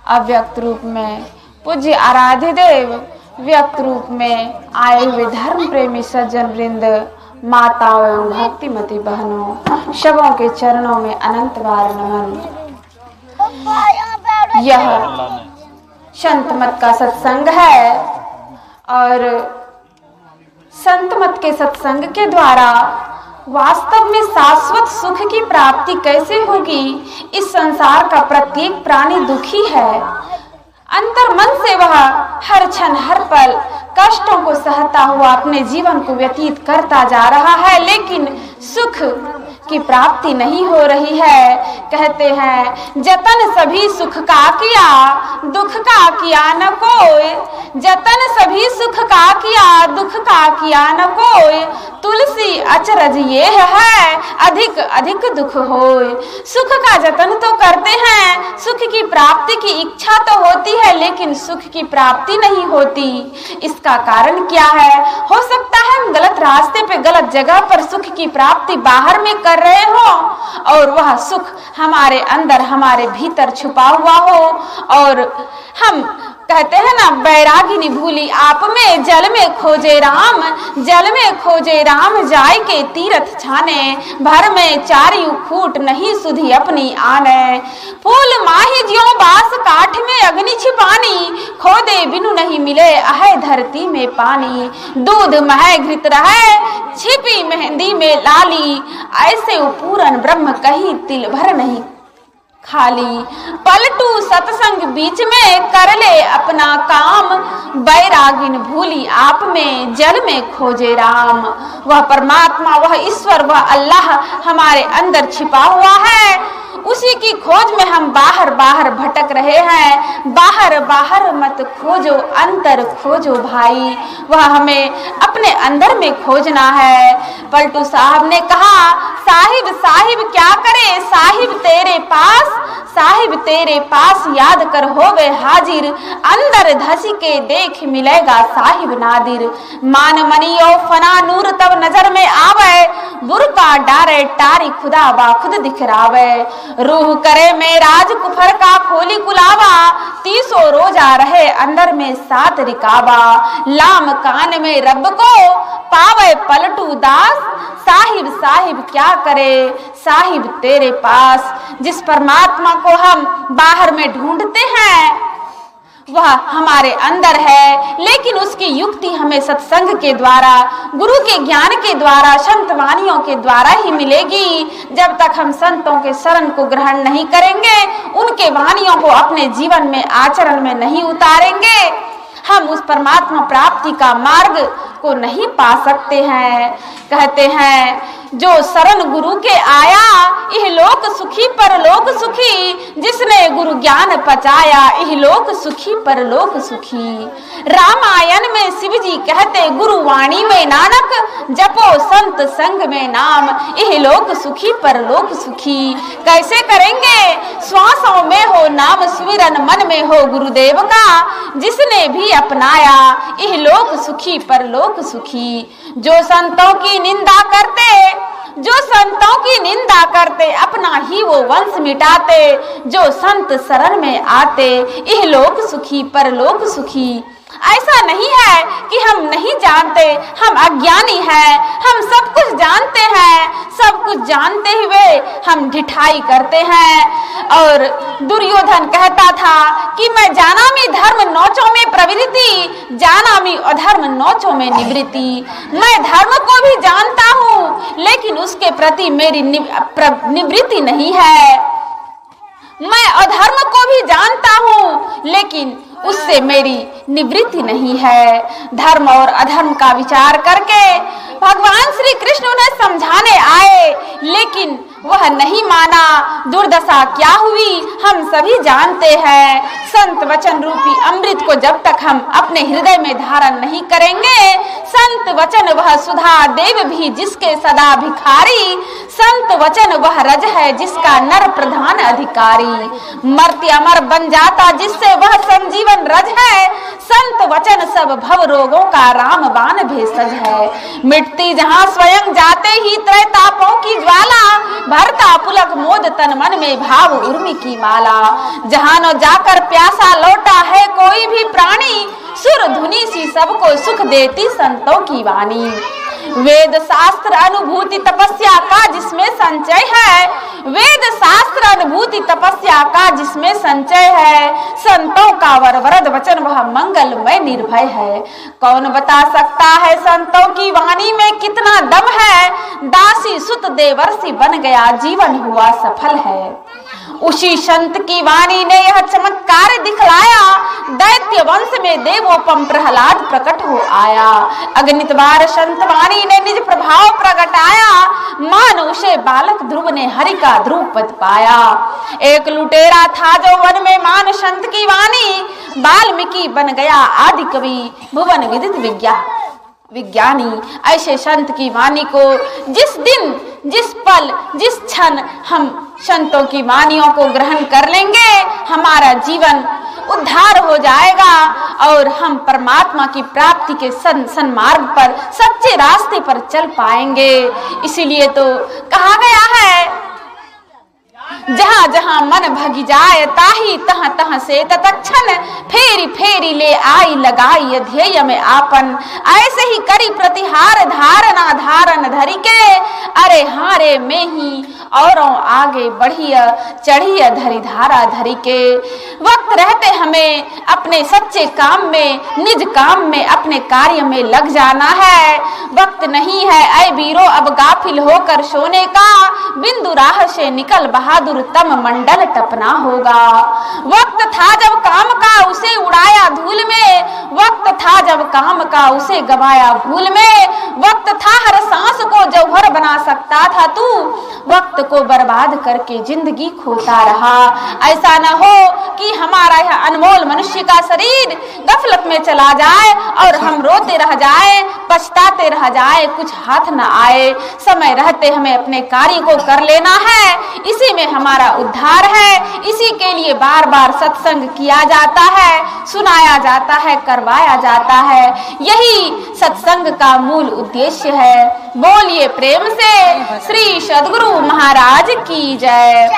अव्यक्त रूप में पूज्य आराध्य देव, व्यक्त रूप में आए हुए धर्म प्रेमी सज्जन वृंद, माताओं एवं भक्तिमती बहनों, सबों के चरणों में अनंत बार नमन। यह संत मत का सत्संग है और संत मत के सत्संग के द्वारा वास्तव में शाश्वत सुख की प्राप्ति कैसे होगी। इस संसार का प्रत्येक प्राणी दुखी है। अंतर मन से वह हर क्षण हर पल कष्टों को सहता हुआ अपने जीवन को व्यतीत करता जा रहा है, लेकिन सुख की प्राप्ति नहीं हो रही है। कहते हैं जतन सभी सुख का किया, दुख का किया न कोई। जतन सभी सुख का किया, दुख का किया न कोई। तुलसी अचरज ये है, अधिक अधिक दुख होय। सुख का जतन तो करते हैं, सुख की प्राप्ति की इच्छा तो होती है, लेकिन सुख की प्राप्ति नहीं होती। इसका कारण क्या है? हो सकता है हम गलत रास्ते पे, गलत जगह पर सुख की प्राप्ति बाहर में कर रहे हो और वह सुख हमारे अंदर, हमारे भीतर छुपा हुआ हो। और हम कहते हैं ना, बैरागिनी भूली आप में, जल में खोजे राम। जल में खोजे राम, जाय के तीरथ छाने। भर में चारियू फूट, नहीं सुधी अपनी आने। फूल माही ज्यों बास, काठ में अग्नि छिपानी। खोदे बिनु नहीं मिले, अहे धरती में पानी। दूध मह घृत रहे, छिपी मेहंदी में लाली। ऐसे पूरन ब्रह्म कहीं तिल भर नहीं खाली। पलटू सत्संग बीच में, कर ले अपना काम। बैरागिन भूली आप में, जल में खोजे राम। वह परमात्मा, वह ईश्वर, वह अल्लाह हमारे अंदर छिपा हुआ है। उसी की खोज में हम बाहर बाहर भटक रहे हैं। बाहर बाहर मत खोजो, अंदर खोजो भाई। वह हमें अपने अंदर में खोजना है। पलटू साहब ने कहा, साहिब साहिब क्या करे, साहिब तेरे पास। साहिब तेरे पास याद कर होवे हाजिर। अंदर धसी के देख मिलेगा साहिब नादिर। मान मनी ओ फना नूर तब नजर में आवे। बुरका डारे टारी खुदा बा खुद दिखरावे। रूह करे में राज कुफर का खोली कुलावा। 30 रोजा रहे अंदर में 7 रिकाबा। लाम कान में रब को पावे पलटू दास। साहिब साहिब क्या करे, साहिब तेरे पास। जिस परमात्मा को हम बाहर में ढूंढते हैं वह हमारे अंदर है, लेकिन उसकी युक्ति हमें सत्संग के द्वारा, गुरु के ज्ञान के द्वारा, संत वाणियों के द्वारा ही मिलेगी। जब तक हम संतों के शरण को ग्रहण नहीं करेंगे, उनके वाणियों को अपने जीवन में आचरण में नहीं उतारेंगे, हम उस परमात्मा प्राप्ति का मार्ग को नहीं पा सकते हैं। कहते हैं जो शरण गुरु के आया, इह लोक सुखी परलोक सुखी। जिसने गुरु ज्ञान पचाया, इह लोक सुखी परलोक सुखी। रामायण में शिव जी कहते, गुरु वाणी में नानक। जपो संत संग में नाम, इह लोक सुखी परलोक सुखी। कैसे करेंगे? श्वासों में हो नाम सुमिरन, मन में हो गुरुदेव का। जिसने भी अपनाया, इह लोक सुखी परलोक सुखी। जो संतों की निंदा करते, जो संतों की निंदा करते, अपना ही वो वंश मिटाते। जो संत शरण में आते, इह लोक सुखी परलोक सुखी। ऐसा नहीं है कि हम नहीं जानते, हम अज्ञानी हैं, हम सब कुछ जानते हैं, सब कुछ जानते हुए हम ढिठाई करते हैं। और दुर्योधन कहता था कि मैं जानामि धर्म नौचों में प्रवृत्ति, जानामि अधर्म नौचों में निवृत्ति। मैं धर्म को भी जानता हूँ, लेकिन उसके प्रति मेरी निवृत्ति नहीं है। मैं अधर्म को भी जानता हूँ, लेकिन उससे मेरी निवृत्ति नहीं है। धर्म और अधर्म का विचार करके भगवान श्री कृष्ण उन्हें समझाने आए, लेकिन वह नहीं माना। दुर्दशा क्या हुई हम सभी जानते हैं। संत वचन रूपी अमृत को जब तक हम अपने हृदय में धारण नहीं करेंगे, संत वचन वह सुधा देव भी जिसके सदा भिखारी। संत वचन वह रज है जिसका नर प्रधान अधिकारी। मर्त्य अमर बन जाता जिससे वह संजीवन रज है। संत वचन सब भव रोगों का रामबाण भेषज है। मिटती जहाँ स्वयं जाते ही त्रैतापों की ज्वाला, भरता पुलक मोद तन मन में भाव उर्मी की माला। जहां न जाकर प्यासा लौटा है कोई भी प्राणी, सुर धुनी सी सबको सुख देती संतों की वाणी। वेद शास्त्र अनुभूति तपस्या का जिसमें संचय है, वेद शास्त्र अनुभूति तपस्या का जिसमें संचय है, संतों का वरद वचन वह मंगलमय निर्भय है। कौन बता सकता है संतों की वाणी में कितना दम है, दासी सुत देवर्षि बन गया जीवन हुआ सफल है। उसी संत की वाणी ने यह चमत्कार दिखलाया, दैत्य वंश में देवोपम प्रहलाद प्रकट हो आया। अगणित बार संत वाणी ने निज प्रभाव प्रगटाया, मान उसे बालक ध्रुव ने हरि का ध्रुव पद पाया। एक लुटेरा था जो वन में मान संत की वाणी, वाल्मीकि बन गया आदि कवि भुवन विदित विज्ञानी। ऐसे संत की वाणी को जिस दिन, जिस पल, जिस क्षण हम संतों की वाणियों को ग्रहण कर लेंगे, हमारा जीवन उद्धार हो जाएगा और हम परमात्मा की प्राप्ति के सन्मार्ग पर, सच्चे रास्ते पर चल पाएंगे। इसीलिए तो कहा गया है, जहां जहां मन भगी जाए ताही तह तह से तत्क्षण, फेरी फेरी ले आई लगाई ध्येय में आपन। ऐसे ही करी प्रतिहार धारणा धारण धरी के, अरे हारे में ही औरों आगे बढ़िया चढ़िया धरी धारा धरी के। वक्त रहते हमें अपने सच्चे काम में, निज काम में, अपने कार्य में लग जाना है। वक्त नहीं है ऐ वीरों अब गाफिल होकर सोने का, बिंदु राह से निकल बहादुर तम मंडल टपना होगा। वक्त था जब काम का उसे उड़ाया धूल में, वक्त था जब काम का उसे गवाया भूल में। वक्त था हर सांस को जौहर बना सकता था तू, वक्त को बर्बाद करके जिंदगी खोता रहा। ऐसा न हो कि हमारा यह अनमोल मनुष्य का शरीर गफलत में चला जाए और हम रोते रह जाए, पछताते रह जाए, कुछ हाथ न आए। समय रहते हमें अपने कार्य को कर लेना है, इसी में हमारा उद्धार है। इसी के लिए बार बार सत्संग किया जाता है, सुनाया जाता है, करवाया जाता है। यही सत्संग का मूल उद्देश्य है। बोलिए प्रेम से श्री सद्गुरु महाराज की जय।